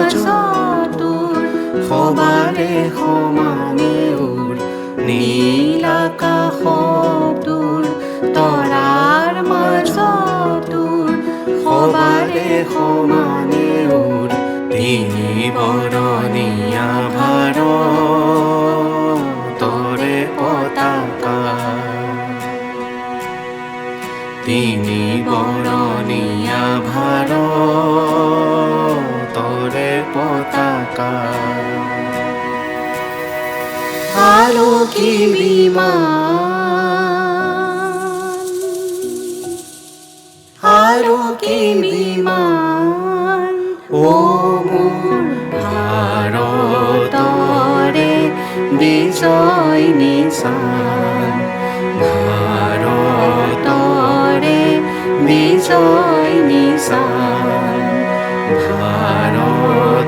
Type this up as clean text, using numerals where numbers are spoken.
মাজতোৰ সবাৰে সমানে উৰ নীল আকাশটোৰ তৰাৰ মাজতোৰ সবাৰে সমানে উৰ তিনি বৰণীয়া ভাৰতৰে পতাকা তিনি বৰণীয়া ভাৰতৰে পতাকা আৰু কি বিমান আৰু কি বিমান ও মোৰ ভাৰতৰে বিজয় নিশান ভাৰতৰে বিজয় নিশান ভাৰতৰে